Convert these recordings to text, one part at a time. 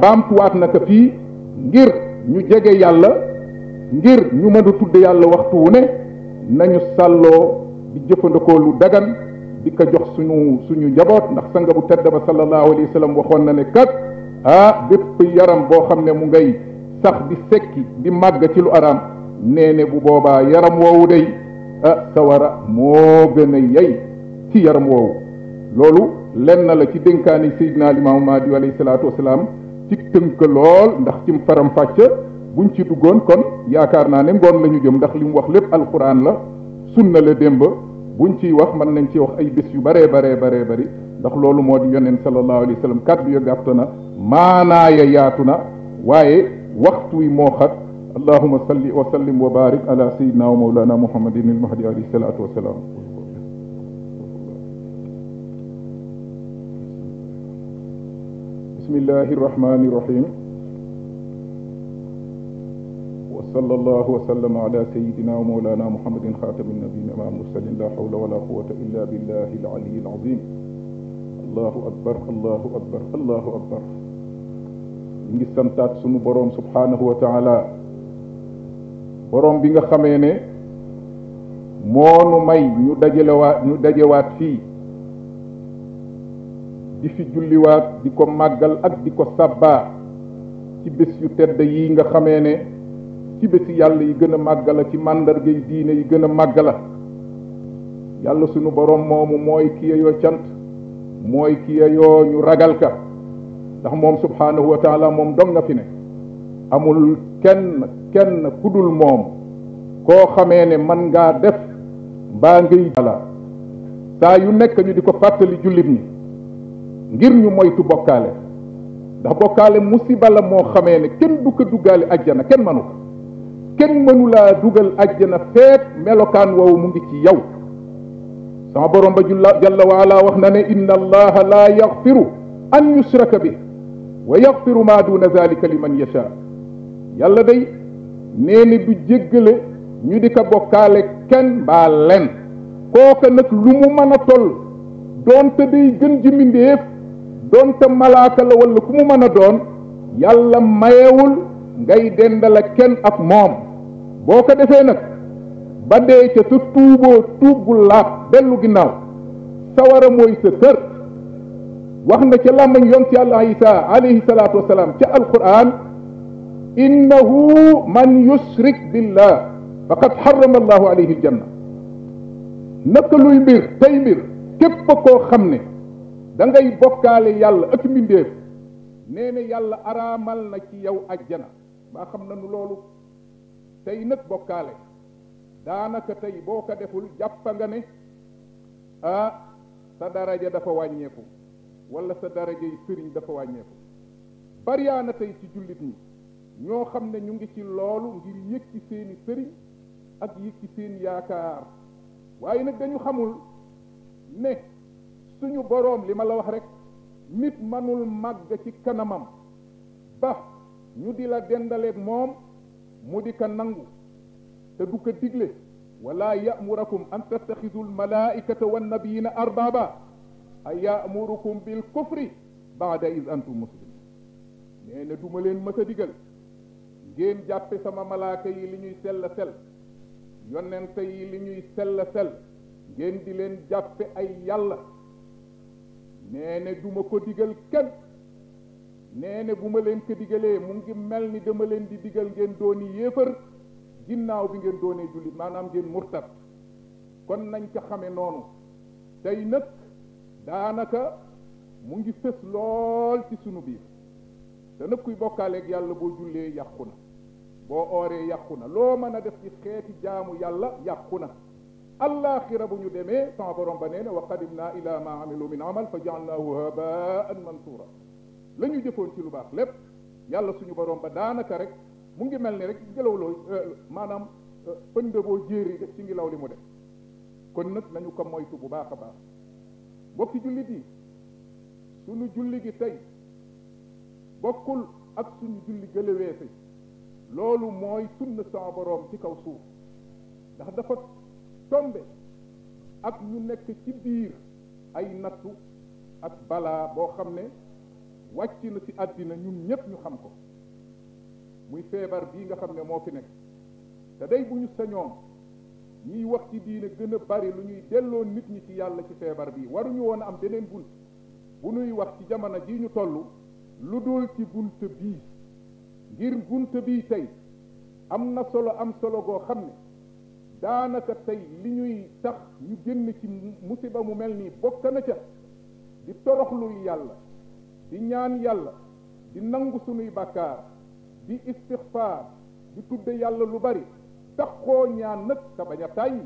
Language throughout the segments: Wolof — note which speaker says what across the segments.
Speaker 1: baamtuwaat na ko fii ngir ñu jege yàlla ngir ñu mën a tudde yàlla waxtu wu ne nañu sàlloo di jëfandikoo lu dagan di ko jox suñu njaboot ndax sanga bu tedd ba sallallahu alayhi wa sallam waxoon na ne kat bépp yaram boo xam ne mu ngay sax di sekki di màgg ci lu araam nee ne bu boobaa yaram woowu day sawara moo gën a yey ci yaram woowu loolu lenn la ci dénkaani Seydina Limaamu Mahdi alayhi salaatu wasalaam ci tënk lool ndax ci faram fàcc buñ ci duggoon kon yaakaar naa ne ngoon la ñu jëm ndax li mu wax lépp alquran la sunna la démb buñ ciy wax mën nañ ci wax ay bés yu baree bari ndax loolu moo di yoneen sallallahu alayhi wa sallam kàddu ya gàtt na maanaaya yaatu na waaye waxtu wi moo xat allahuma salli wa sallim wa barik ala sayidina wa mawlana muhammadin al mahdi alayhi salatu wasalaam bismillahi irrahmani irrahim wa sallallahu wa sallama ala sayidina wa mawlana muhammadin xaatami nabiyina ma mursalin la hawla wala quwwata illa billahi al ali al azim allahu akbar allahu akbar allahu akbar ñu ngi santaat sunu boroom subhaanahu wa taala boroom bi nga xamee ne moonu may ñu dajewaat fii di fi julliwaat di ko màggal ak di ko sabbaa ci bés yu tedd yi nga xamee ne ci bési yàlla yi gën a màggala ci màndarga yi diine yi gën a màggala yàlla sunu boroom moomu mooy ki yeyoo cant mooy ki yeyoo ñu ragal ka ndax moom subhaanahu wa taala moom dong nga fi ne amul kenn ku dul moom koo xamee ne man ngaa def mbaa ngay ala saa yu nekk ñu di ko fàttali jullit ñi ngir ñu moytu bokkaale ndax bokkaale musiba la moo xamee ne kenn du ko duggaale ajjana kenn mënu ko kenn mënu laa dugal ajjana feet melokaan woowu mu ngi ci yow sama borom ba jalla wa ala wax na ne inna allaha la yaxfiru an yushraka bi wa yaxfiru ma duna zalika liman yasha yàlla day nee ni du jéggale ñu di ko bokkaale kenn mbaa len kooka nag lu mu mën a toll doonte day gën ji mbindéef doonte malaaka la wala ku mu mën a doon yàlla mayewul ngay dendale kenn ak moom boo ko defee nag ba dee ca sa tuuboo tuub gu laab dellu ginnaaw sawara mooy sa kër wax na ca làmmañ yoon ci yàlla isa alayhi salaatu wasalaam ca alquran innahu man yushrik billah faqad harrama allahu alayhi aljanna naka luy mbir tey mbir képp koo xam ne da ngay bokkaale yàlla ak mbindeef nee na yàlla araamal na ci yow ajjana baa xam na nu loolu tey nag bokkaale daanaka tey boo ko deful jàppa nga ne sa daraja dafa wàññeeku wala sa daraja yi sëriñ dafa wàññeeku bariyaana tey ci jullit ñi ñoo xam ne ñu ngi ci loolu ngir yëkki seeni sëriñ ak yëkki seen yaakaar waaye nag dañu xamul ne suñu boroom li ma la wax rek nit manul màgg ci kanamam ba ñu di la dendaleeg moom mu di ko nangu te du ko digle wala ya'murakum an tattaxidu almalaikata wannabiyina arbaba ay ya'murukum bil kufri baada is antum muslimin nee na duma leen mës a digal ngeen jàppe sama malaaka yi li ñuy sell sell yonente yi li ñuy sell sell ngeen di leen jàppe ay yàlla nee na duma ko digal kenn nee na bu ma leen ko digalee mu ngi mel ni dama leen di digal ngeen dooni yéefar ginnaaw bi ngeen doonee jullit maanaam ngeen murtat kon nañ ko xame noonu tey nag daanaka mu ngi fës lool ci sunu biir te nag kuy bokkaaleeg yàlla boo jullee yàqu na boo ooree yàqu na loo mën a def ci xeeti jaamu yàlla yàqu na allaaxira bu ñu demee sama borom ba nee na wa qadimna ila ma amilu min amal fa jaalnaahu habaan mansura la ñu jëfoon ci lu baax lépp yàlla suñu borom ba daanaka rek mu ngi mel ni rek ngelaw loo maanaam pënd boo jéeri def ci ngelaw li mu def kon nag nañu ko moytu bu baax a baax mbokki jullit yi suñu julli gi tey bokkul ak suñu julli gëlëweese loolu mooy sunna sama borom ci kaw suuf ndax dafa tombe ak ñu nekk ci biir ay nattu ak balaa boo xam ne wàcc na ci àddina ñun ñépp ñu xam ko muy feebar bii nga xam ne moo fi nekk te day bu ñu sañoon ñiy wax ci diine gën a bari lu ñuy delloo nit ñi ci yàlla ci feebar bii waruñu woon a am beneen bunt bu ñuy wax ci jamono jii ñu toll lu dul ci bunt bii ngir bunt bii tey am na solo goo xam ne daanaka tey li ñuy tax ñu génn ci musiba mu mel nii bokk na ca di toroxlul yàlla di ñaan yàlla di nangu sunuy bàkkaar di istixfaar di tudde yàlla lu bari taxoo ñaan nag te bañ a tàyyi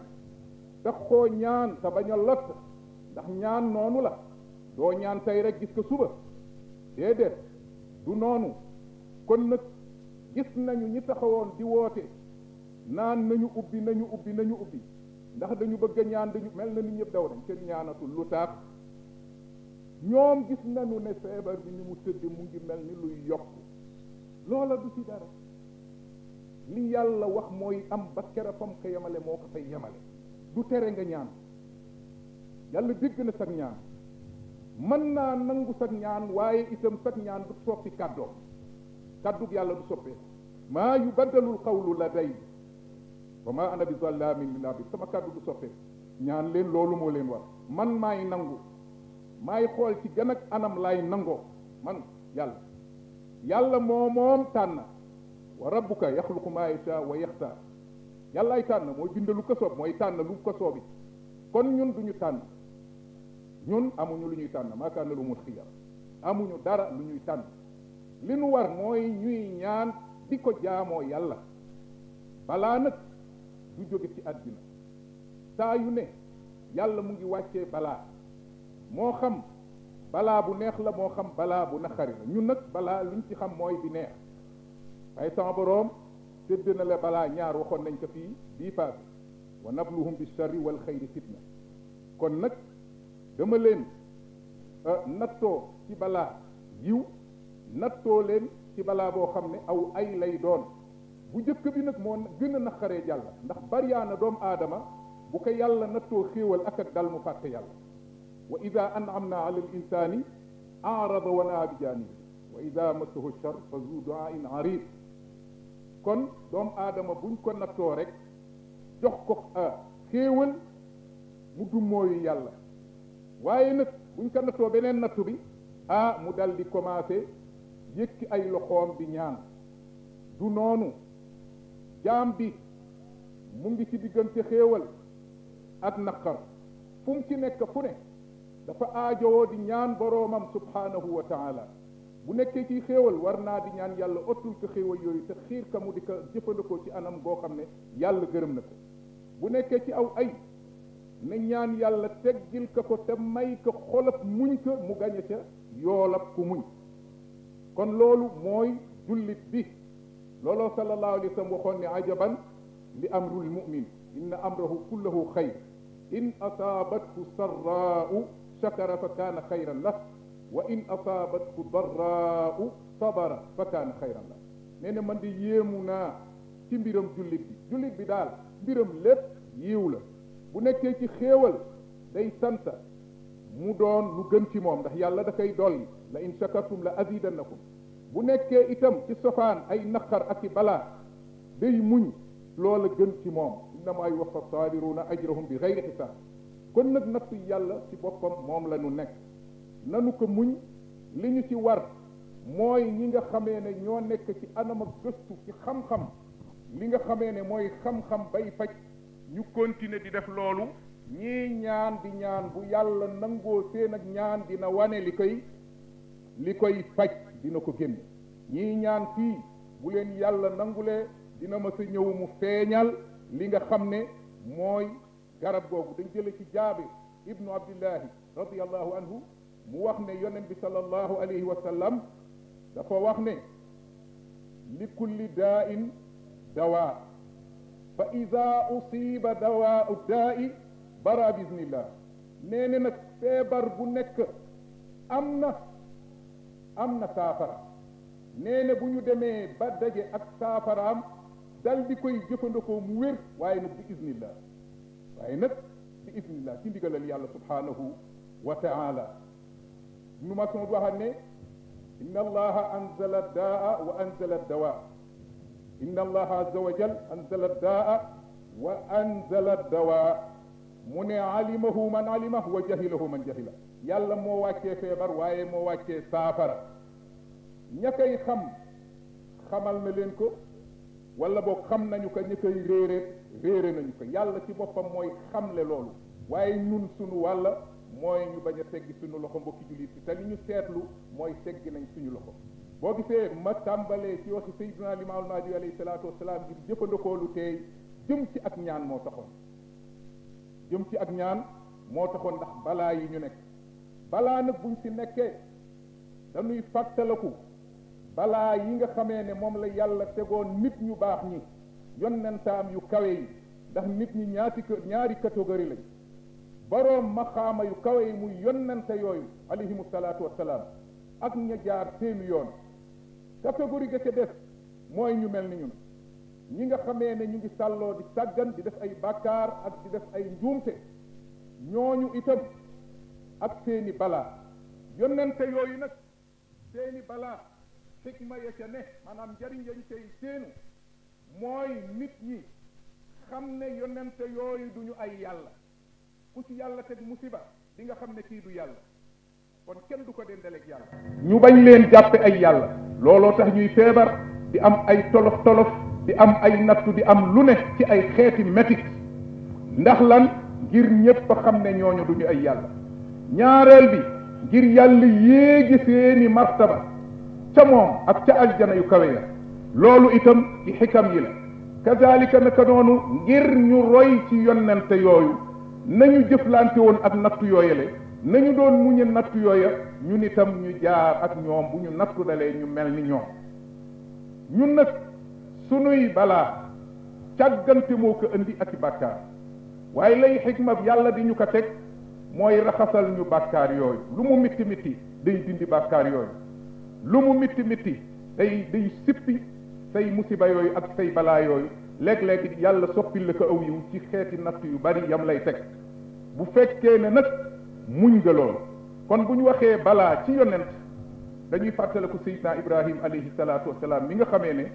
Speaker 1: taxoo ñaan te bañ a lott ndax ñaan noonu la doo ñaan tey rek gis ko suba déedéet du noonu kon nag gis nañu ñi taxawoon di woote naan nañu ubbi ndax dañu bëgg a ñaan dañu mel na ni ñëpp daw nañ kenn ñaanatul lu tax ñoom gis nañu ne feebar bi ni mu tëdd mu ngi mel ni luy yokk loola du ci dara li yàlla wax mooy am ba kera fam ko yemale moo ko fay yemale du tere nga ñaan yàlla dégg na sag ñaan mën naa nangu sag ñaan waaye itam sag ñaan du soppi kàddoom kàddug yàlla du soppee maa yubaddalul qawlu laday wa maa ana bi zallaamin lil abid sama kàddu du soppee ñaan leen loolu moo leen war man maay nangu maay xool ci gën ak anam laay nangoo man yàlla moom tànn wa rabbuka yaxluqu maa yashaa wa yaxtaar yàllaay tànn mooy bind lu ko soob mooy tànn lu ko soobi kon ñun duñu tànn ñun amuñu lu ñuy tànn maa kaana lahumul xiyar amuñu dara lu ñuy tànn li nu war mooy ñuy ñaan di ko jaamoo yàlla balaa nag du jóge ci àddina saa yu ne yàlla mu ngi wàccee balaa moo xam balaa bu neex la moo xam balaa bu naqari la ñun nag balaa luñ ci xam mooy bi neex waaye sama boroom tëdd na la balaa ñaar waxoon nañ ko fii bii paase wa nabluhum bi sharri wal xayri fitna kon nag dama leen nattoo ci balaa yiw nattoo leen ci balaa boo xam ne aw ay lay doon bu njëkk bi nag moo gën a naqaree jàll ndax bariyaana doomu aadama bu ko yàlla nattoo xéewal ak dal mu fàtte yàlla wa ida an'amna ala al insani arada wa naa bi jaanibi wa ida massahu char fa zu du'ain arid kon doomu aadama buñ ko nattoo rek jox ko xéewal mu dummóoyu yàlla waaye nag buñ ko nattoo beneen nattu bi mu dal di commencé yëkki ay loxoom di ñaan du noonu jaam bi mu ngi ci diggante xéewal ak naqar fu mu ci nekk fu ne dafa aajowoo di ñaan boroomam subhaanahu wa taala bu nekkee ci xéewal war naa di ñaan yàlla ottul ko xéewal yooyu te xiir ka mu di ko jëfandikoo ci anam goo xam ne yàlla gërëm na ko bu nekkee ci aw ay ne ñaan yàlla teggil ko te may ko xolab muñ ko mu gañe ca yoolab ku muñ kon loolu mooy jullit bi looloo sallallahu alayhi wa sallam waxoon ne ajaban li amrul mu'min inna amrahu kullahu xayr in asaabathu sarraa'u shakara fa kaana xayran lah wa in asaabathu darraa'u sabara fa kaana xayran lah nee na man di yéemu naa ci mbiram jullit bi daal mbiram lépp yiw la bu nekkee ci xéewal day sant mu doon lu gën ci moom ndax yàlla da koy dolli la in shakartum la azidannakum bu nekkee itam ci sofaan ay naqar ak i balaa day muñ loola gën ci moom innamaa yuwaffa saabiruna ajrahum bi gayri xisaab kon nag nattu yàlla ci boppam moom la ñu nekk nanu ko muñ li ñu ci war mooy ñi nga xamee ne ñoo nekk ci anam ak gëstu ci xam-xam li nga xamee ne mooy xam-xam bay faj ñu continuer di def loolu ñii ñaan di ñaan bu yàlla nangoo seen ak ñaan dina wane li koy faj dina ko génne ñii ñaan fii bu leen yàlla nangulee dina ma sa ñëw mu feeñal li nga xam ne mooy garab googu dañ jële ci jaabir ibnu abdillahi radiallahu anhu mu wax ne yonent bi sallallahu alayhi wa sallam dafa wax ne li kulli daa'in dawaa fa ida usiba dawaau daa'i bara bismillah nee ne nag feebar bu nekk am na saafara nee na bu ñu demee ba daje ak saafaraam dal di koy jëfandikoo mu wér waaye nag bi iznillah ci ndigalal yàlla subhanahu wa taala nu ma son waxam ne inna allaha anzala daa wa anzala dawa inna allaha azza wa jal anzala daa wa anzala dawa mu ne alimahu man alima wa jahilahu man jahila yàlla moo wàccee feebar waaye moo wàccee saafara ña koy xam xamal na leen ko wala boog xam nañu ko ña koy réere nañu ko yàlla ci boppam mooy xamle loolu waaye ñun sunu wàlla mooy ñu bañ a teggi suñu loxo mbokki jullit yi te li ñu seetlu mooy teggi nañ suñu loxo boo gisee ma tàmbalee ci waxi sayyidina Limaamul Mahdi alayhi salaatu wasalaam ngir jëfandikoo lu teey jëm ci ak ñaan moo taxoon jëm ci ak ñaan moo taxoon ndax balaa yi ñu nekk balaa nag buñ ci nekkee dañuy fàttaliku balaa yi nga xamee ne moom la yàlla tegoon nit ñu baax ñi yonentaam yu kawe yi ndax nit ñi ñaari catégorie lañ boroom maqaama yu kawe yi muy yonente yooyu alayhimu salaatu wassalaam ak ña jaar seeni yoon catégorie ga ca def mooy ñu mel ni ñun ñi nga xamee ne ñu ngi sàlloo di sàggan di def ay bàkkaar ak di def ay njuumte ñooñu itam ak seeni balaa yonente yooyu nag seeni balaa xikma ya ca ne maanaam njariñ yañ cay seenu mooy nit ñi xam ne yonente yooyu duñu ay yàlla ku ci yàlla teg musiba di nga xam ne kii du yàlla kon kenn du ko dendaleeg yàlla ñu bañ leen jàppe ay yàlla looloo tax ñuy feebar di am ay tolof tolof di am ay nattu di am lu ne ci ay xeeti métit ndax lan ngir ñépp xam ne ñooñu duñu ay yàlla ñaareel bi ngir yàlla yéegi seeni martaba ca moom ak ca aljana yu kawe ya loolu itam ci xikam yi la kazalika naka noonu ngir ñu roy ci yonente yooyu nañu jëflante woon ak nattu yooyale nañu doon muñe nattu yooya ñun itam ñu jaar ak ñoom bu ñu nattu dalee ñu mel ni ñoom ñun nag sunuy balaa càggante moo ko indi ak i bàkkaar waaye lay xikma yàlla di ñu ko teg mooy raxasal ñu bàkkaar yooyu lu mu mitti mitti day dindi bàkkaar yooyu lu mu mitti mitti day sippi say musiba yooyu ak say balaa yooyu léeg-léeg yàlla soppil la ko aw yiw ci xeeti natt yu bari yam lay teg bu fekkee ne nag muñ nga loolu kon bu ñu waxee balaa ci yonent dañuy fàttaliku Seydina Ibrahim alayhi salaatu wasalaam mi nga xamee ne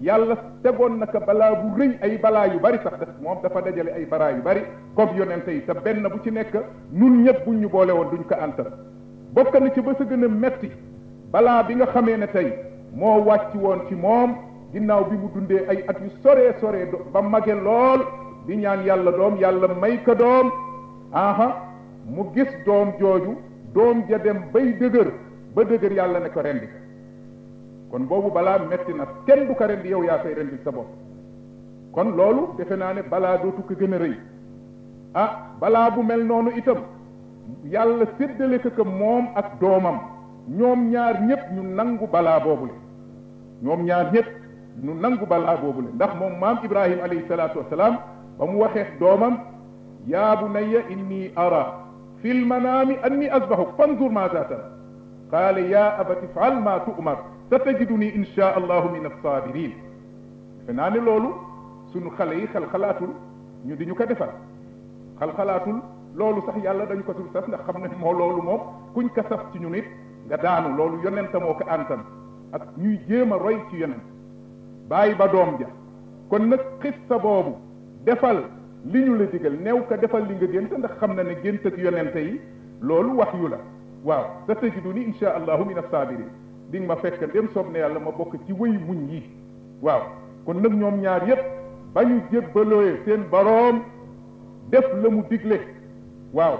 Speaker 1: yàlla tegoon naka balaa bu rëy ay balaa yu bari sax moom dafa dajale ay balaa yu bari comme yonente yi te benn bu ci nekk nun ñëpp buñ ñu boole woon duñ ko antal bokk na ci ba sa gën a metti balaa bi nga xamee ne tey moo wàcc woon ci moom ginnaaw bi mu dundee ay at yu soree ba mage lool di ñaan yàlla doom yàlla may ko doom mu gis doom jooju doom ja dem bay dëgër ba dëgër yàlla ne ko rendi ko kon boobu balaa metti na kenn du ko rendi yow yaa koy rendi sa bopp kon loolu defe naa ne balaa dootu ko gën a rëy balaa bu mel noonu itam yàlla séddale ko moom ak doomam ñoom ñaar ñëpp ñu nangu balaa boobule ñoom ñaar ñëpp ñu nangu balaa boobule ndax moom maam Ibrahim alayhi salaatu wasalaam ba mu waxee doomam yaa bunayya inni ara fi lmanaami anni asbahuk fanzur maza tara qaala yaa abati ifal ma tu'mar satajiduni insha allahu min as-sabirin defe naa ne loolu sunu xale yi xalaatul ñu di ñu ko defal xalaatul loolu sax yàlla dañu ko tul sas ndax xam ne moo loolu moom kuñ ko sas ci ñu nit nga daanu loolu yonenta moo ko antan ak ñuy jéem a roy ci yonent bàyyi ba doom ja kon nag xissa boobu defal li ñu la digal new ko defal li nga gént ndax xam na ne gént ak yonente yi loolu wax yu la waaw sa tajiduni insha allahu min as-sabirin di nga ma fekk dem soob ne yàlla ma bokk ci wëy muñ yi waaw kon nag ñoom ñaar yépp ba ñu jébbalooyee seen boroom def la mu digle waaw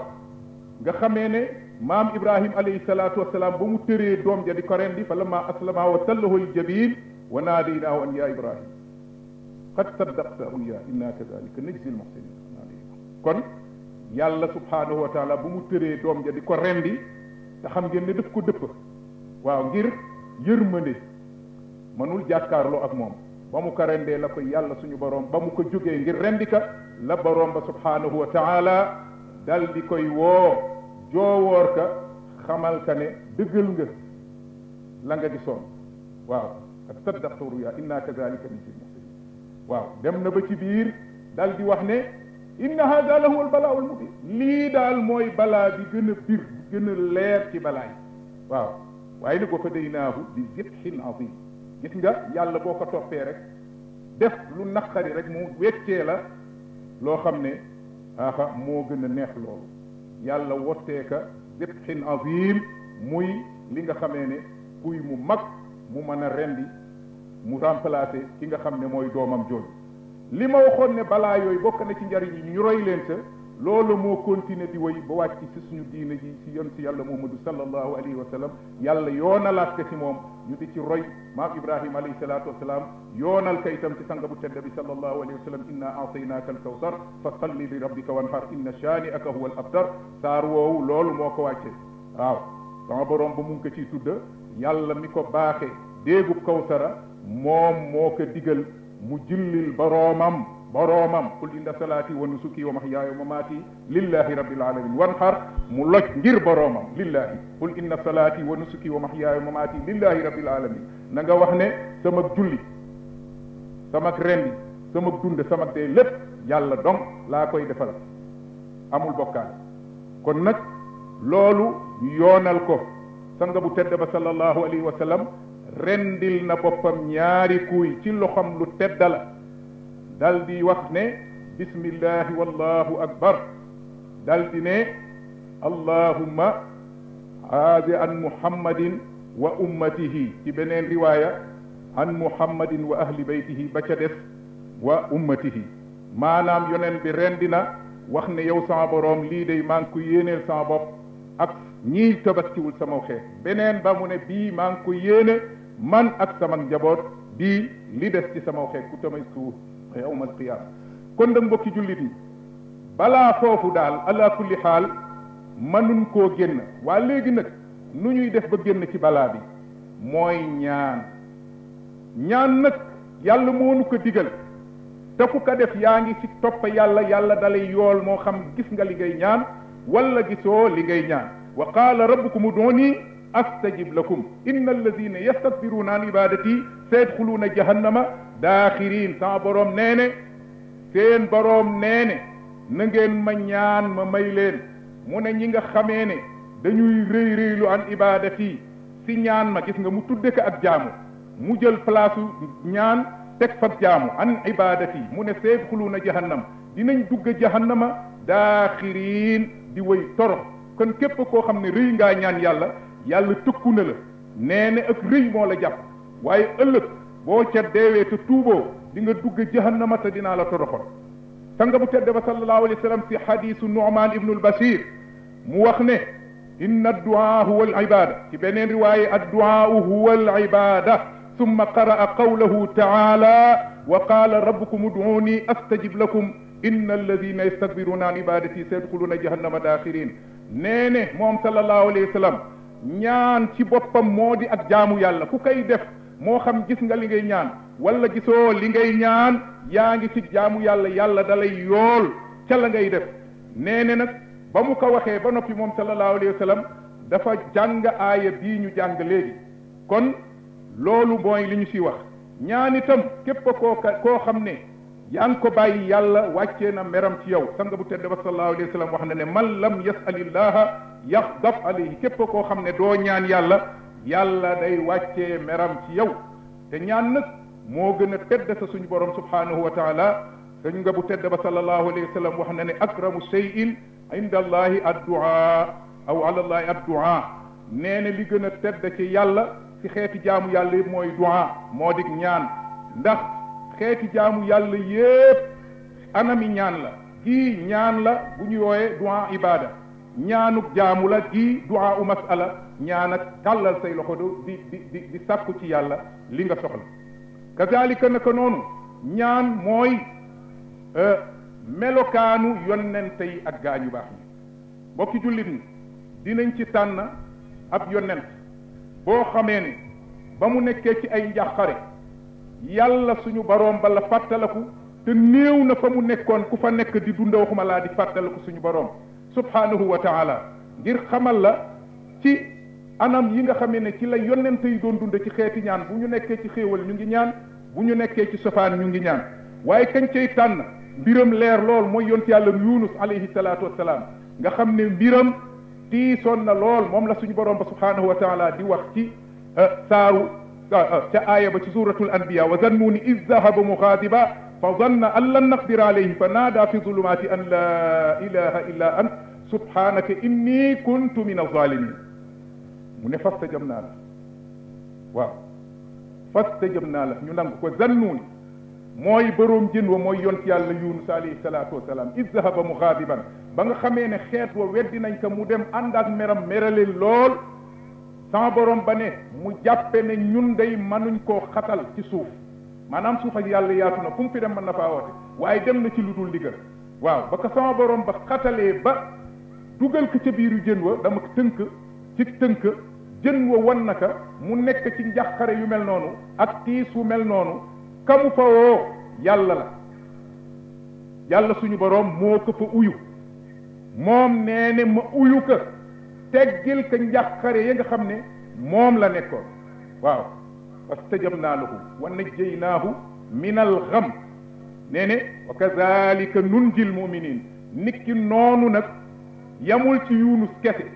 Speaker 1: nga xamee ne maam Ibrahim alayhi salaatu wasalaam ba mu tëree doom ja di ko rendi fa lamma aslama wa tallahu lil jabin wa naadaynaahu an ya Ibrahim qad saddaqta ruya inna kadhalika najzi al muhsinin kon yàlla subhanahu wa taala bu mu tëree doom ja di ko rendi te xam ngeen ne daf ko dëpp waaw ngir yërmande mënul jàkkaarloo ak moom ba mu ko rendee la ko yàlla suñu boroom ba mu ko jógee ngir rendi ka la boroom ba subhanahu wa taala dal di koy woo joowoor ka xamal ka ne dëggal nga la nga gisoon waaw qad saddaqta ruya inna kadhalika najzi al muhsinin waaw dem na ba ci biir dal di wax ne inna hada la huwa al balaa al mubin lii daal mooy balaa bi gën a bir gën a leer ci balaa yi waaw waaye nag wa fadaynaahu bi zibhin azim gis nga yàlla boo ko toppee rek def lu naqari rek mu weccee la loo xam ne moo gën a neex loolu yàlla wottee ka zibhin azim muy li nga xamee ne kuy mu mag mu mën a rendi mu remplacer ki nga xam ne mooy doomam jooju li ma waxoon ne balaa yooyu bokk na ci njariñ yi ñu roy leen sa loolu moo continuer di woy ba wàcc ci suñu diina ji ci yon si yàlla Muhammadu sallallahu alayhi wa sallam yàlla yoonalaat ko ci moom ñu di ci roy maam Ibrahima alayhi salaatu wasalaam yoonal ka itam ci sanga bu tedd bi sallallahu alayhi wa sallam inna aataynaaka alkawsar fa salli li rabbika wanhar inna shaani'aka huwa al abtar saar woowu loolu moo ko wàcce waaw sama borom ba mu ngi ko ciy tudda yàlla mi ko baaxe déegub kawsara moom moo ko digal mu jullil boroomam qul inna salaati wa nusuki wa mahyaaya wa mamaati lillahi rabbil alamin wanhar mu loj ngir boroomam lillahi qul inna salaati wa nusuki wa mahyaaya wa mamaati lillahi rabbil alamin na nga wax ne sama julli sama rendi sama dund sama dee lépp yàlla donc laa koy defal amul bokkaale kon nag loolu yoonal ko sanga bu tedd ba sallallahu alayhi wa sallam rendil na boppam ñaari kuuy ci loxam lu tedda la dal di wax ne bismillahi wallahu akbar dal di ne allahumma haadi an muhammadin wa ummatihi ci beneen riwaaya an muhammadin wa ahli baytihi ba ca des wa ummatihi maanaam yonen bi rendi na wax ne yow sama boroom lii day maa ngi ko yéeneel sama bopp ak ñii tabaskiwul sama xeet beneen ba mu ne bii maa ngi ko yéene man ak sama njaboot bii li des ci sama xeet ku tamay suuf yawmal qiyaama kon nag mbokki jullit ñi balaa foofu daal ala kulli xaal mënuñ koo génn waa léegi nag nu ñuy def ba génn ci balaa bi mooy ñaan nag yàlla moo nu ko digal te ku ko def yaa ngi ci topp yàlla dalay yool moo xam gis nga li ngay ñaan wala gisoo li ngay ñaan wa qaala rabbukum ud'uuni astajib lakum inna alladina yastakbiruuna an ibadati sayadxuluuna jahannama daaxirin sama boroom nee ne seen boroom nee ne na ngeen ma ñaan ma may leen mu ne ñi nga xamee ne dañuy rëy rëylu an ibadati si ñaan ma gis nga mu tudde ko ak jaamu mu jël place ñaan teg fa jaamu an ibadati mu ne sayadxuluuna jahannam dinañ dugg jahannama daaxirin di way torox kon képp koo xam ne rëy ngaa ñaan yàlla tëkku na la nee ne ak rëy moo la jàpp waaye ëllëg boo ca deewee te tuuboo di nga dugg jahannama te dinaa la toroxal sanga bu tedde ba sallallahu alayhi wa sallam si xadisu Nu'man ibnu al-Bashir mu wax ne inna adduaa huwa al-ibada ci beneen riwaaye adduaa huwa al-ibada summa qara'a qawlahu taala wa qaala rabbukum ud'uuni astajib lakum inna alladina yastakbiruna an ibadati sayadxuluna jahannama daaxirin nee ne moom sallallahu alayhi wa sallam ñaan ci boppam moo di ak jaamu yàlla ku koy def moo xam gis nga li ngay ñaan wala gisoo li ngay ñaan yaa ngi ci jaamu yàlla dalay yool ca la ngay def nee ne nag ba mu ko waxee ba noppi moom sallallahu alayhi wa sallam dafa jàng aaya bii ñu jàng léegi kon loolu mooy li ñu si wax ñaan itam képp koo xam ne yaa ngi ko bàyyi yàlla wàccee na meram ci yow sanga bu tedd ba sallallahu alayhi wa sallam wax na ne man lam yasalillaha yaxdab alayhi képp koo xam ne doo ñaan yàlla day wàccee meram ci yow te ñaan nag moo gën a tedd sa suñu borom subhanahu wa taala dañ nga bu tedd ba sallallahu alayhi wa sallam wax na ne akramu shay'in inda allahi addu'a aw ala allahi addu'a nee ne li gën a tedd ci yàlla ci xeeti jaamu yàlla yëpp mooy du'a moo dig ñaan ndax xeeti jaamu yàlla yépp anami ñaan la gii ñaan la bu ñu wooyee du'a ibada ñaanuk jaamu la gii du'a u masala ñaan ak tàllal say loxo di sàkku ci yàlla li nga soxla kazalika naka noonu ñaan mooy melokaanu yonente yi ak gaañu baax ñi mbokki jullit ñi dinañ ci tànn ab yonent boo xamee ne ba mu nekkee ci ay njàqare yàlla suñu boroom bala fàttaliku te néew na fa mu nekkoon ku fa nekk di dunda waxuma laa di fàttaliku suñu boroom subhanahu wa taala ngir xamal la ci anam yi nga xamee ne ci la yonente yi doon dund ci xeeti ñaan bu ñu nekkee ci xéewal ñu ngi ñaan bu ñu nekkee ci sofaan ñu ngi ñaan waaye kañ cay tànn mbiram leer lool mooy yonent yàlla Yunus alayhi salaatu wassalaam nga xam ne mbiram tiisoon na lool moom la suñu borom ba subhanahu wa taala di wax ci saaru ca aaya ba ci suratul anbiya wa zannuuni iz zahaba mughadiba fa zanna an lan naqdira alayhi fa naada fi zulumati an la ilaha illa ant subhanaka inni kuntu min alzalimin mu ne fastajabnaa la waaw fastajabnaa la ñu nangu ko zannuuni mooy boroom jën wa mooy yont yàlla yunus alayhi salaatu wasalaam iz zahaba mughadiban ba nga xamee ne xeet wa weddi nañ ko mu dem ànd ak meram meraleen lool sama borom ba ne mu jàppe ne ñun day mënuñ koo xatal ci suuf maanaam suuf ak yàlla yaatu na fu mu fi dem mën na faa woote waaye dem na ci lu dul digal waaw ba ko sama borom ba xatalee ba dugal ko ca biiru jën wa dama tënk ci tënk jën wa wan na ka mu nekk ci njàqare yu mel noonu ak tiis wu mel noonu kamu fa woo yàlla la yàlla suñu borom moo ko fa uyu moom nee ne ma uyu ka teggil ka njàqare ya nga xam ne moom la nekkoon waaw fastajabnaa lahu wa najjaynaahu min alxam nee ne wa kazalika nunjil muminin nit ki noonu nag yamul ci yunus kese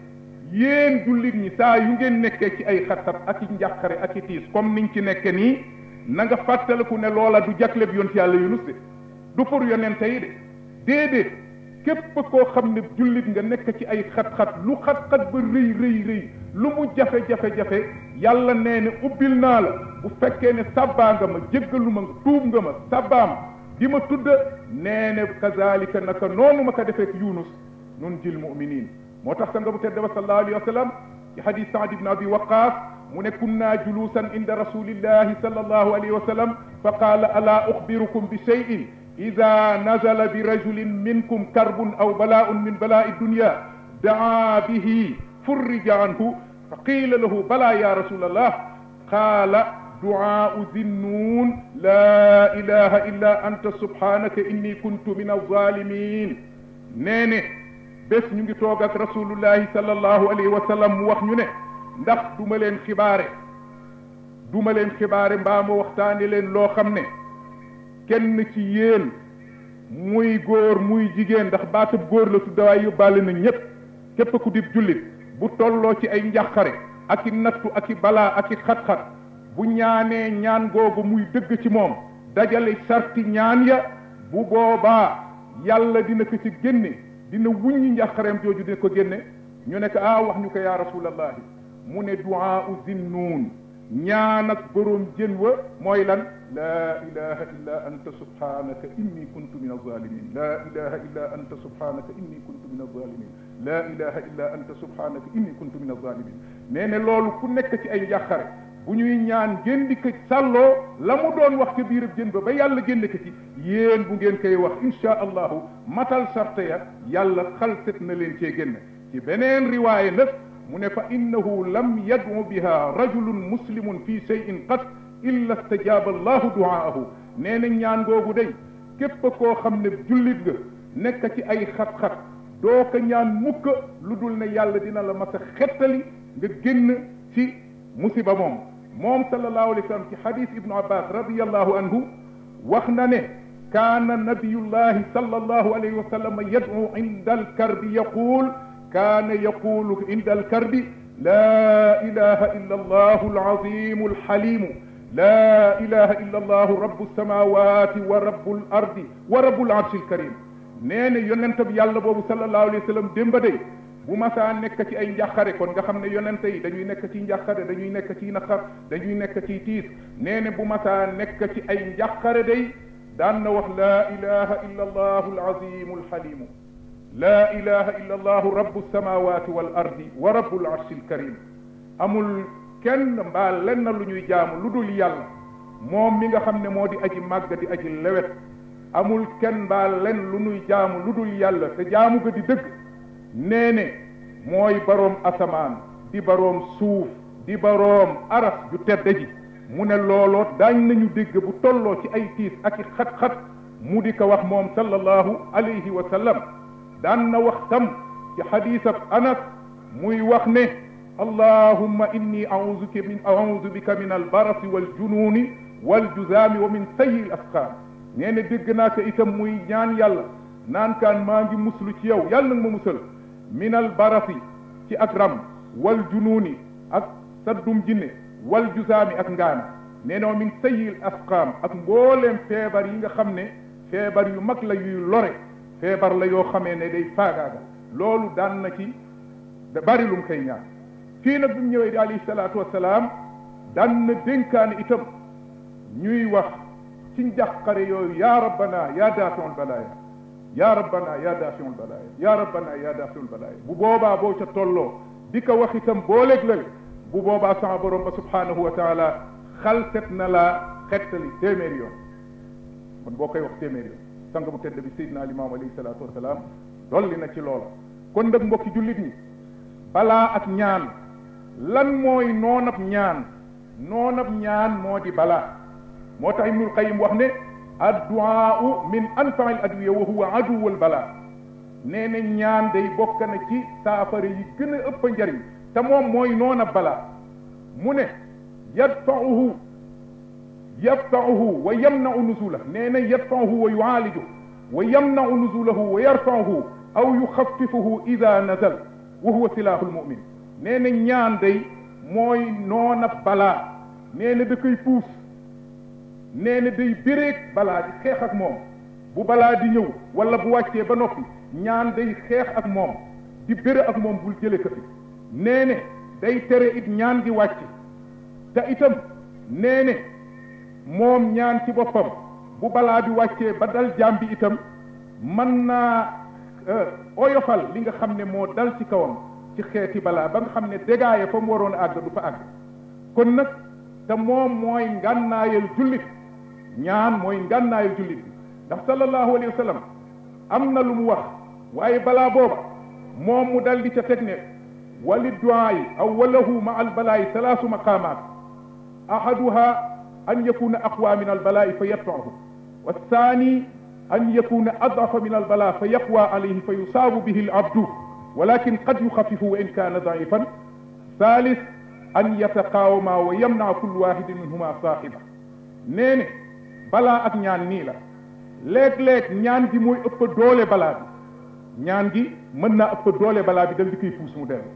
Speaker 1: yéen jullit ñi saa yu ngeen nekkee ci ay xat-xat ak i njàqare ak i tiis comme niñ ci nekke nii na nga fàttaliku ne loola du jagleb yonent yàlla yunus de du pour yonente yi de déedéet képp koo xam ne jullit nga nekk ci ay xat-xat lu xat-xat ba rëy rëy rëy lu mu jafe-jafe-jafe yàlla nee ne ubbil naa la bu fekkee ne sabbaa nga ma jéggalu ma tuub nga ma sabbaam di ma tudd nee ne kazalika naka noonu ma ko defeek yunus nun jil muminin moo tax sa nga bu tedde ba sallallahu alayhi wa sallam ci hadis saad ibn abi waqaas mu ne kunna julusan inda rasulillahi sallallahu alayhi wa sallam fa qaala ala uxbirukum bi cheyin ida nazala bi rajulin minkum karbun aw bala'un min bala'i dunya daa bihi furrija anhu fa qiila lahu bala ya rasulallah qaala du'aau zinnuun la ilaha illa anta subhanaka inni kuntu min alzalimin nee ne bés ñu ngi toog ak rasulullahi sallallahu alayhi wa sallam mu wax ñu ne ndax duma leen xibaare mbaa ma waxtaane leen loo xam ne kenn ci yéen muy góor muy jigéen ndax baatab góor la tuddawaay yóbbaale na ñépp képp ku dib jullit bu tolloo ci ay njàqare ak i nattu ak i balaa ak i xat-xat bu ñaanee ñaan googu muy dëgg ci moom dajale sarti ñaan ya bu boobaa yàlla dina ko ci génne dina wuññi njàqareem jooju dina ko génne ñu ne ko wax ñu ko yaa rasulallahi mu ne du'aa zinnuun ñaan ak boroom jën wa mooy lan laa ilaha illa anta subhanaka inni kuntu min alzalimin laa ilaha illa anta subhanaka inni kuntu min alzalimin laa ilaha illa anta subhanaka inni kuntu min alzalimin nee ne loolu ku nekk ci ay njàqare bu ñuy ñaan ngeen di ko sàlloo la mu doon wax ca biirab jën ba yàlla génne ko ci yéen bu ngeen koy wax insha allahu matal sarte ya yàlla xalset na leen cee génn ci beneen riwaaya nag mu ne fa innahu lam yad'u biha rajulun muslimun fi shay'in qat illa stajaaba allahu du'aahu nee na ñaan googu day képp koo xam ne jullit nga nekk ci ay xat-xat doo ko ñaan mukk lu dul ne yàlla dina la mas a xettali nga génn ci musiba moom sallallahu alayhi wa sallam ci hadis ibnu abbas radiyallahu anhu wax na ne kaana nabiyullahi sallallahu alayhi wa sallam yad'u inda alkarbi yaqul kaana yaqulu inda alkarbi laa ilaha illa allahu alazimu alxalimu laa ilaha illa allahu rabbu samawati wa rabbu lardi wa rabbu larshi alkarim nee na yonentab yàlla boobu sallallahu alayhi wa sallam démba day bu masaa nekk ci ay njàqare kon nga xam ne yonente yi dañuy nekk ci njàqare dañuy nekk ci naqar dañuy nekk ci tiis nee na bu masaa nekk ci ay njàqare day daan na wax laa ilaha illa allahu alazimu alxalimu laa ilaha illa allahu rabbu samawati wal ardi wa rabbul arshi alkarim amul kenn mbaa lenn lu ñuy jaamu lu dul yàlla moom mi nga xam ne moo di aji màgg di aji lewet amul kenn mbaa lenn lu ñuy jaamu lu dul yàlla te jaamu ga di dëgg nee ne mooy baroom asamaan di baroom suuf di baroom aras ju tedd ji mu ne looloo daañ nañu dégg bu tolloo ci ay tiis ak i xat-xat mu di ko wax moom sallallahu alayhi wa sallam daan na wax tam ci xadiisab anas muy wax ne allahumma inni a'uudu bika min albarasi waljunuuni waljuzaami wa min sayyi al asqaam nee na dégg naa ko itam muy ñaan yàlla naan kaan maa ngi muslu ci yow yàlla nag ma musal min albarasi ci ak ram wal junuuni ak saddum jinne wal jusaami ak ngaana nee na min sayil asqaam ak mbooleem feebar yi nga xam ne feebar yu mag la yuy lore feebar la yoo xamee ne day faagaaga loolu daan na ci da bari lum koy ñaan fii nag bi mu ñëwee di alayhi salaatu wassalaam daan na dénkaane itam ñuy wax ci njàqare yooyu yaa rabbana yaa daafiul balaaya yaa rabbana yaa daafiul balaaya yaa rabbana yaa daafiul balaaya bu boobaa boo ca tolloo di ko wax itam booleeg lale bu boobaa sama borom ba subhaanahu wa taala xalset na laa xettali téeméeri yoon kon boo koy wax téeméeri yoon sang bu tedd bi Seydina Limaamu alayhi salaatu wasalaam dolli na ci loola kon nag mbokki jullit ñi balaa ak ñaan lan mooy noonab ñaan moo di balaa moo tax Ibnul Qayyim wax ne adduaau min anfail adwiya wa huwa aduwul balaa nee na ñaan day bokk na ci saafara yi gën a ëpp njariñ te moom mooy noonab balaa mu ne yadfauhu wa yamnau nuzulah nee na yadfauhu wa yuaaliju wa yamnau nuzulahu wa yarfauhu aw yuxafifuhu ida nazal wa huwa silaahu lmumin nee na ñaan day mooy noona balaa nee na da koy puus nee na day béréeg balaa di xeex ak moom bu balaa di ñëw wala bu wàccee ba noppi ñaan day xeex ak moom di béré ak moom bul jële ko fi nee ne day tere it ñaan di wàcc te itam nee ne moom ñaan ci boppam bu balaa bi wàccee ba dal jaam bi itam mën naa oyofal li nga xam ne moo dal ci kawam ci xeeti balaa ba nga xam ne dégaaye fa mu waroon a àgg du fa àgg kon nag te moom mooy ngànnaayal jullit ñaan mooy ngànnaayal jullit bi ndax sallallahu alayhi wa sallam am na lu mu wax waaye balaa booba moom mu dal di ca teg ne wali duaayi aw walahu ma al balaayi salaasu maqaamaat ahaduha an yakuna aqwa min al balaayi fa yadfaahu wa saani an yakuna adafa min al balaa fa yaqwa alayhi fa yusaabu bihi al abdu walakin qad yuxafifu wa in kaana daifan thalith an yataqaawama wa yamnaa kullu wahidin minhuma saaxiba nee ne balaa ak ñaan nii la léeg-léeg ñaan gi mooy ëpp doole balaa bi ñaan gi mën naa ëpp doole balaa bi dal di koy puus mu dellu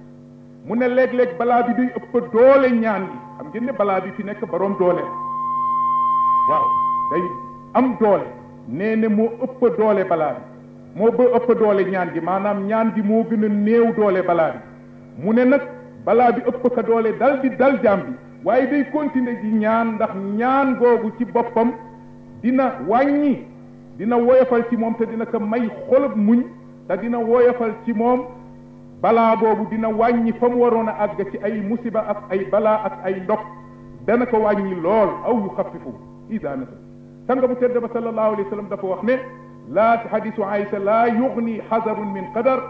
Speaker 1: mu ne léeg-léeg balaa bi day ëpp doole ñaan gi xam ngeen ne balaa bi fi nekk baroom doole waaw day am doole nee ne moo ëpp doole balaa bi moo ba ëpp doole ñaan gi maanaam ñaan gi moo gën a néew doole balaa bi mu ne nag balaa bi ëpp ka doole dal di dal jaam bi waaye day continuer di ñaan ndax ñaan googu ci boppam dina wàññi dina woyofal ci moom te dina ko may xolub muñ te dina woyofal ci moom balaa boobu dina wàññi fa mu waroon a àgg ci ay musiba ak ay balaa ak ay ndog dana ko wàññi lool aw yu xafifu ida nasal sanga bu tedd ba sallallahu alayhi wa sallam dafa wax ne laa hadisu Aïcha laa yugni xadarun min qadar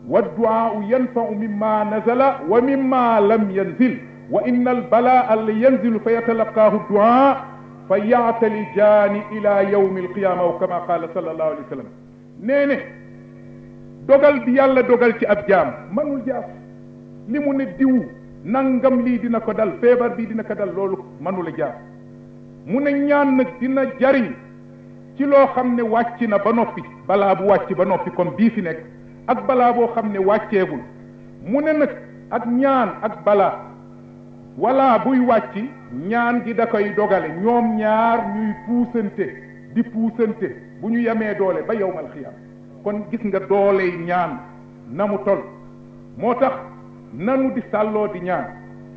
Speaker 1: wa duaau yanfau mimma nazala wa mimma lam yanzil wa inna al balaa la yanzilu fa yatalaqaahu duaa fa yaatali jaani ila yawmi alqiyama wa kama qaala sallallahu alayhi wa sallam nee ne dogal bi yàlla dogal ci ab jaam manul jaaf li mu ne diw nangam lii dina ko dal feebar bii dina ko dal loolu manula jaaf mu ne ñaan nag dina jariñ ci loo xam ne wàcc na ba noppi balaa bu wàcc ba noppi comme bii fi nekk ak balaa boo xam ne wàcceegul mu ne nag ak ñaan ak balaa wala buy wàcc ñaan gi da koy dogale ñoom ñaar ñuy puusante di puusante bu ñu yemee doole ba yawmal xiyaam kon gis nga dooley ñaan na mu tol moo tax nanu di sàlloo di ñaan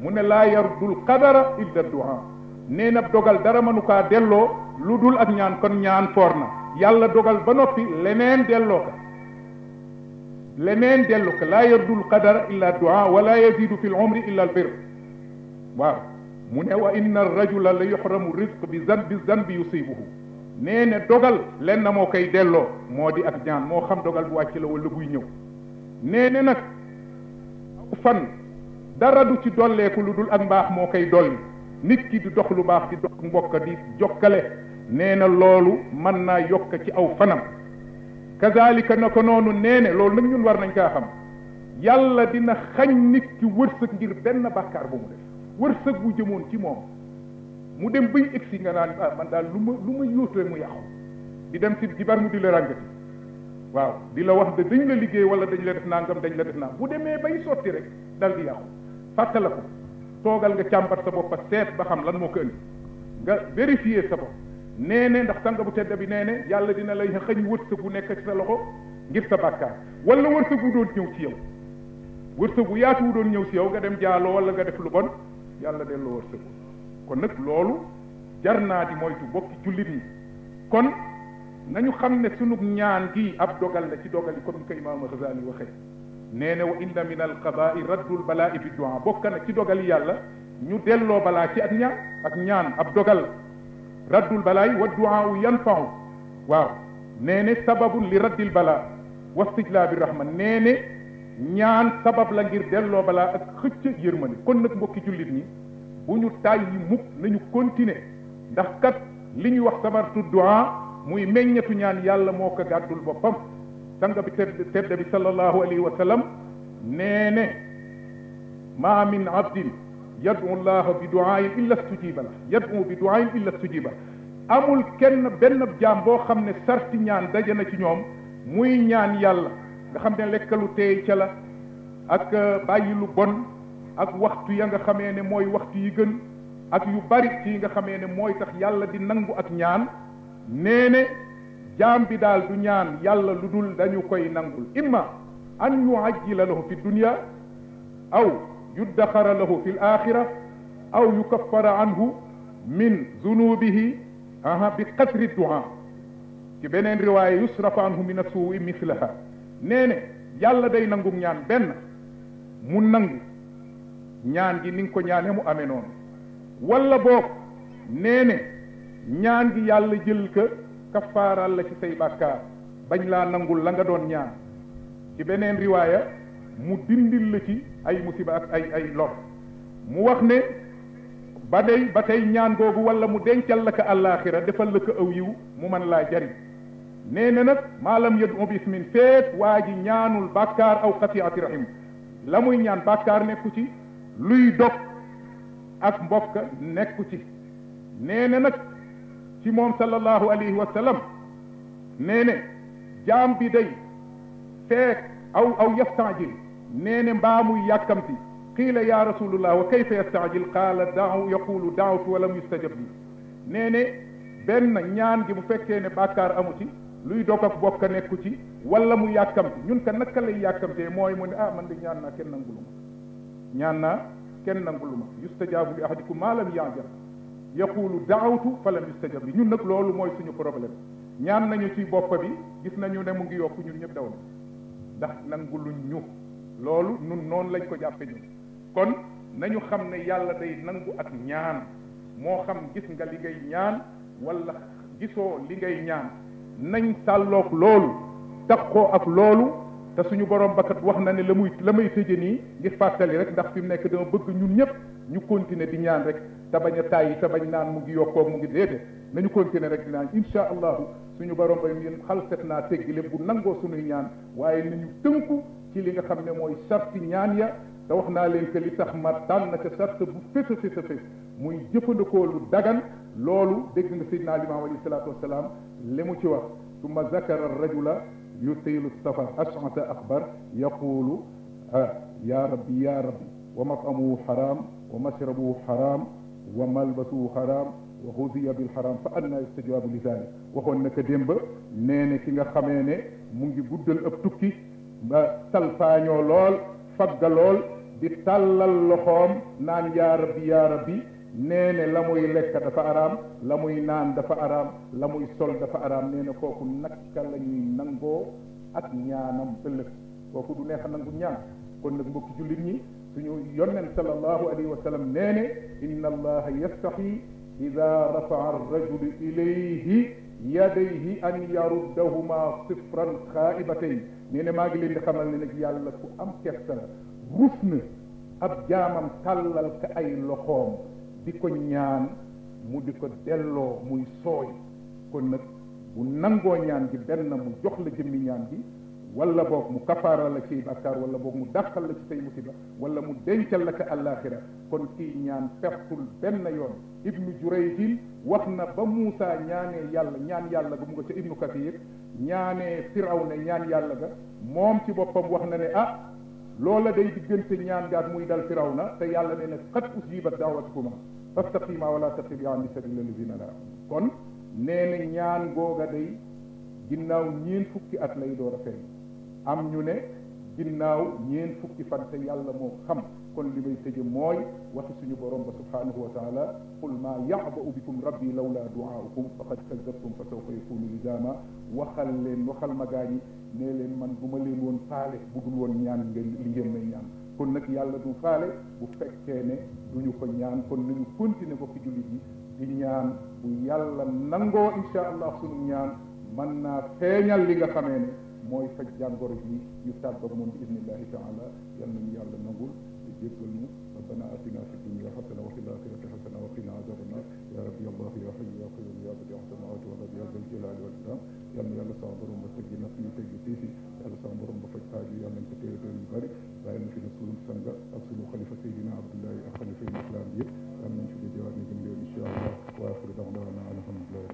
Speaker 1: mu ne laa yardul qadara illa du'a nee na dogal dara mënu kaa delloo lu dul ak ñaan kon ñaan foor na yàlla dogal ba noppi leneen delloo ko laa yardul qadara illa du'a wala yazidu fi l umri illa al bir waaw mu ne wa inna rajula la yuhramu rizq bi zanbi yusibuhu nee ne dogal len na moo koy delloo moo di ak ñaan moo xam dogal bu wàcc la wala buy ñëw nee ne nag fan dara du ci dolleeku lu dul ak mbaax moo koy dolli nit ki di dox lu baax di dox mbokk di jokkale nee na loolu mën naa yokk ci aw fanam kazalika na ko noonu nee ne loolu nag ñun war nañ kaa xam yàlla dina xañ nit ki wërsëg ngir benn bàkkaar bu mu def wërsëg bu jëmoon ci moom mu dem bay egsi nga naan man daal lu ma yóotu rek mu yàqu di dem ci jibar mu di la ràngati waaw di la wax de dañ la liggéey wala dañ la def nangam dañ la def naa bu demee bay sotti rek dal di yàqu fàttala ko toogal nga càmbar sa bopp seet ba xam lan moo ko indi nga vérifier sa bopp nee ne ndax sanga bu tedd bi nee ne yàlla dina lay xëñ wërsëg bu nekk ci sa loxo ngir sa bàkkaar wala wërsëg bu doon ñëw ci yow wërsëg bu yaatu wu doon ñëw ci yow nga dem jaaloo wala nga def lu bon yàlla delloo wërsëg kon nag loolu jar naa di moytu bokki jullit ñi kon nañu xam ne sunu ñaan gi ab dogal la ci dogal yi comme ni ko imaam Ghazali waxee nee na wa inna min alqadaai raddul balaa bi du'a bokk na ci dogal yàlla ñu delloo balaa ci ak ñaan ab dogal raddul balaay wa du'a yanfa'u waaw nee ne sababun li raddil balaa wa stijlaabi rahma nee ne ñaan sabab la ngir delloo balaa ak xëcc yërmande kon nag mbokki jullit ñi bu ñu tàyyi mukk nañu continuer ndax kat li ñuy wax sabartu du'a muy meññetu ñaan yàlla moo ko gàddul boppam sanga bi tedd bi sallallahu alayhi wa sallam nee ne ma min abdin yad'u llaha bi du'ain illa stujiba la yad'u bi du'ain illa stujiba amul kenn benn jaam boo xam ne sarti ñaan daje na ci ñoom muy ñaan yàlla nga xam ne lekkalu teey ca la ak bàyyi lu bon ak waxtu ya nga xamee ne mooy waxtu yi gën ak yu bari ci nga xamee ne mooy tax yàlla di nangu ak ñaan nee ne jaam bi daal du ñaan yàlla lu dul dañu koy nangul imma an yuajjila lahu fi dunya aw yuddaxara lahu fi l axira aw yukaffara anhu min zunubihi bi qadri du'a ci beneen riwaaya yusrafa anhu min assuui mislaha nee ne yàlla day nangu ñaan benn mu nangu ñaan gi ni nga ko ñaane mu amee noonu wala boog nee ne ñaan gi yàlla jël ka kaffaaral la ci say bàkkaar bañ laa nangul la nga doon ñaan ci beneen riwaaya mu dindil la ci ay musiba ak ay lor mu wax ne ba tey ñaan googu wala mu dencal la ko àllaaxira defal la ko aw yiw mu mën laa jariñ nee na nag maalam yadu bismin feet waa ji ñaanul bàkkaar aw xatiati rahim la muy ñaan bàkkaar nekku ci luy dog ak mbokk nekku ci nee na nag ci moom sallallahu alayhi wa sallam nee ne jaam bi day feek aw yastaajil nee ne mbaa muy yàkkamti qiila ya rasulullah wa kayfa yastaajil qaala yaqulu daawtu wa lam yustajab li nee ne benn ñaan gi bu fekkee ne bàkkaar amu ci luy dog ak bokk nekku ci wala mu yàkkamti ñun ka naka lay yàkkamtee mooy mu ne man de ñaan naa kenn nangulu ma ñaan naa kenn nangulu ma yustajaabu li ahadikum maa lam yaajal yaqulu daawtu fa lam yustajab li ñun nag loolu mooy suñu problème ñaan nañu ci bopp bi gis nañu ne mu ngi yokku ñun ñëpp daw na ndax nanguluñ ñu loolu nun noonu lañ ko jàppe ñun kon nañu xam ne yàlla day nangu ak ñaan moo xam gis nga li ngay ñaan wala gisoo li ngay ñaan nañ sàlloog loolu taxoo ak loolu te suñu borom bakat wax na ne la may tëje nii ngir fàttali rek ndax fi mu nekk dama bëgg ñun ñëpp ñu continuer di ñaan rek te bañ a tàyyi te bañ naan mu ngi yokkoo mu ngi déedéet nañu continuer rek di naan insha allahu suñu borom ba ñun xalset naa teggi lépp bu nangoo suñuy ñaan waaye nañu tënku ci li nga xam ne mooy sarti ñaan ya te wax naa leen que li tax ma tànn ca sart bu fés a fés muy jëfandikoo lu dagan loolu dégg nga Seydina Limaamu alayhi salaatu wasalaam li mu ci wax summa zakara rajula yutilu safar ash'asa akbar yaqulu ya rabbi ya rabbi wa mat'amuhu haram wa mashrabuhu haram wa malbasuhu haram wa ghuziya bil haram fa anna yustajabu li zalik waxoon na ko démb nee ne ki nga xamee ne mu ngi guddal ëpp tukki ba salfaañoo lool fagga lool di tàllal loxoom naan yaa rabbi nee ne la muy lekk dafa araam la muy naan dafa araam la muy sol dafa araam nee na kooku naka la ñuy nangoo ak ñaanam ëllëg kooku du neex a nangu ñaan kon nag mbokki jullit ñi suñu yonent sallallahu alayhi wa sallam nee ne inna allaha yastahi ida rafaa arrajulu ilayhi yadayhi an yaruddahuma sifran xaa'ibatayn nee ne maa ngi leen di xamal ne nag yàlla ku am kersa la rus na ab jaamam tàllal ka ay loxoom di ko ñaan mu di ko delloo muy sooy kon nag bu nangoo ñaan gi benn mu jox la jëmmi ñaan gi wala boog mu kafaara la ci bàkkaar wala boog mu dàqal la ci say musiba wala mu dencal la ka àllaaxira kon kii ñaan pertul benn yoon ibnu jurayjin wax na ba Muusa ñaanee yàlla ñaan yàlla ga mu nga ca ibnu kathir ñaanee firawna ñaan yàlla ga moom ci boppam wax na ne ah loola day diggante ñaan gaat muy dal firawna te yàlla ne na qad ujibat da'watukuma fastaqima wala tattabi'an sabila allazina la kon nee na ñaan googa day ginnaaw ñeen fukki at lay door a feeñ am ñu ne ginnaaw ñeen fukki fan te yàlla moo xam kon li may tëje mooy waxi suñu borom ba subhanahu wa taala qul ma ya'ba'u bikum rabbi lawla du'aukum faqad kazzabtum fa sawfa yakunu lidama waxal ma gaañi nee leen man du ma leen woon faale bu dul woon ñaan ngeen li ngeen may ñaan kon nag yàlla du faale bu fekkee ne duñu ko ñaan kon nañu continuer ko fi jullit yi di ñaan bu yàlla nangoo insha allah suñu ñaan mën naa feeñal li nga xamee ne mooy faj jàngoro ji ñu tàggat moom bi idnillahi taala yal nañu yàlla nangul te jéggal ñu rabbana atina fi dunya hasana wa fil akhirati hasana wa qina azaban nar ya rabbi allah ya hayyu ya qayyum ya badi'u samawati wal ardi ya dhal jalali wal ikram yal na yàlla sama borom ba tëggi natt ñu tëggi tiisi yàlla sama borom ba faj aaju yal nañ ko téere yu bëri bàyyi na fi na suñu sanga ak suñu xalifa Seydina Abdullahi ak xalifa yi islam bi yëpp yal nañ fi di jawaat ni gën leen insha allah wa axiru da'wana alhamdulillah